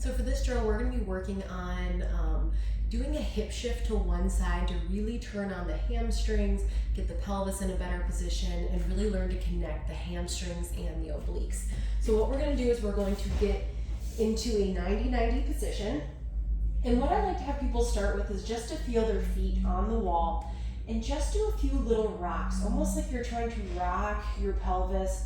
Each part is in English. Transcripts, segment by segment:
So for this drill, we're going to be working on doing a hip shift to one side to really turn on the hamstrings, get the pelvis in a better position, and really learn to connect the hamstrings and the obliques. So what we're going to do is we're going to get into a 90-90 position. And what I like to have people start with is just to feel their feet on the wall and just do a few little rocks, almost like you're trying to rock your pelvis,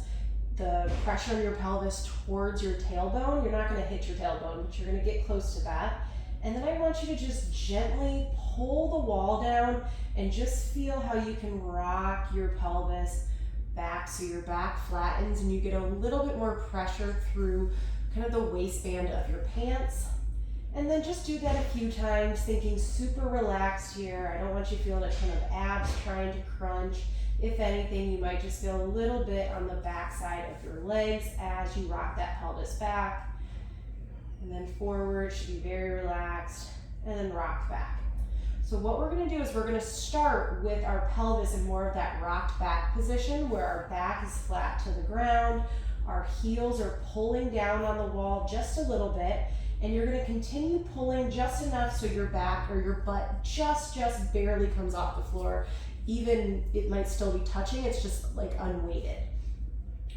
the pressure on your pelvis towards your tailbone. You're not going to hit your tailbone, but you're going to get close to that. And then I want you to just gently pull the wall down and just feel how you can rock your pelvis back so your back flattens and you get a little bit more pressure through kind of the waistband of your pants. And then just do that a few times, thinking super relaxed here. I don't want you feeling a ton of abs trying to crunch. If anything, you might just feel a little bit on the back side of your legs as you rock that pelvis back. And then forward, should be very relaxed, and then rock back. So what we're gonna do is we're gonna start with our pelvis in more of that rocked back position where our back is flat to the ground, our heels are pulling down on the wall just a little bit, and you're gonna continue pulling just enough so your back or your butt just barely comes off the floor. Even it might still be touching, it's just like unweighted.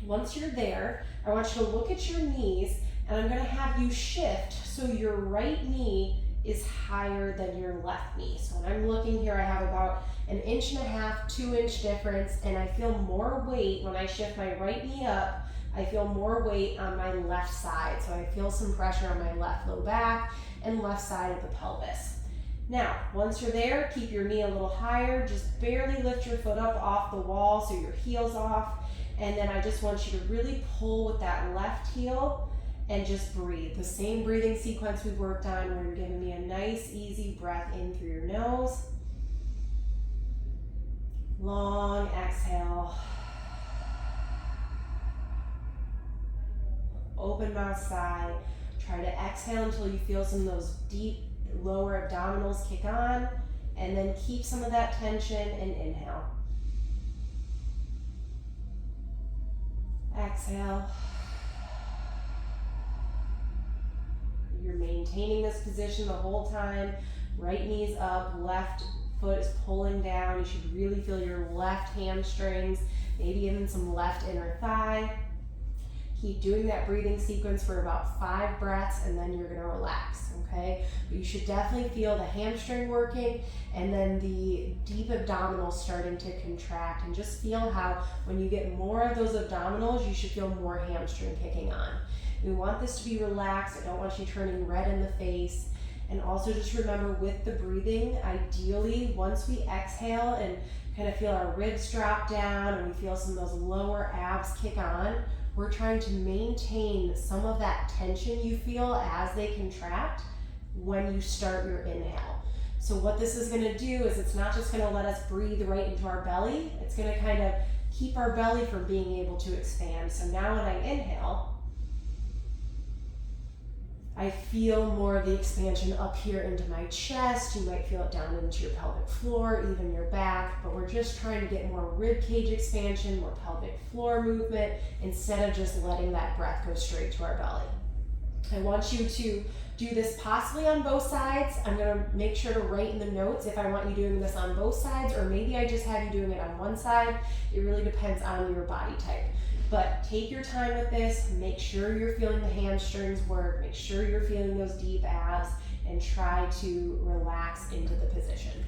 Once you're there, I want you to look at your knees, and I'm gonna have you shift so your right knee is higher than your left knee. So when I'm looking here, I have about 1.5 inch, 2 inch difference, and I feel more weight when I shift my right knee up. I feel more weight on my left side. So I feel some pressure on my left low back and left side of the pelvis. Now, once you're there, keep your knee a little higher, just barely lift your foot up off the wall so your heel's off. And then I just want you to really pull with that left heel and just breathe. The same breathing sequence we worked on where you're giving me a nice, easy breath in through your nose. Long exhale. Open mouth sigh. Try to exhale until you feel some of those deep lower abdominals kick on, and then keep some of that tension and inhale. Exhale. You're maintaining this position the whole time. Right knee's up, left foot is pulling down. You should really feel your left hamstrings, maybe even some left inner thigh. Keep doing that breathing sequence for about 5 breaths and then you're gonna relax, okay? But you should definitely feel the hamstring working and then the deep abdominals starting to contract, and just feel how when you get more of those abdominals, you should feel more hamstring kicking on. We want this to be relaxed. I don't want you turning red in the face. And also just remember with the breathing, ideally, once we exhale and kind of feel our ribs drop down and we feel some of those lower abs kick on, we're trying to maintain some of that tension you feel as they contract when you start your inhale. So what this is gonna do is it's not just gonna let us breathe right into our belly, it's gonna kind of keep our belly from being able to expand. So now when I inhale, I feel more of the expansion up here into my chest. You might feel it down into your pelvic floor, even your back, but we're just trying to get more rib cage expansion, more pelvic floor movement, instead of just letting that breath go straight to our belly. I want you to do this possibly on both sides. I'm gonna make sure to write in the notes if I want you doing this on both sides, or maybe I just have you doing it on one side. It really depends on your body type. But take your time with this, make sure you're feeling the hamstrings work, make sure you're feeling those deep abs, and try to relax into the position.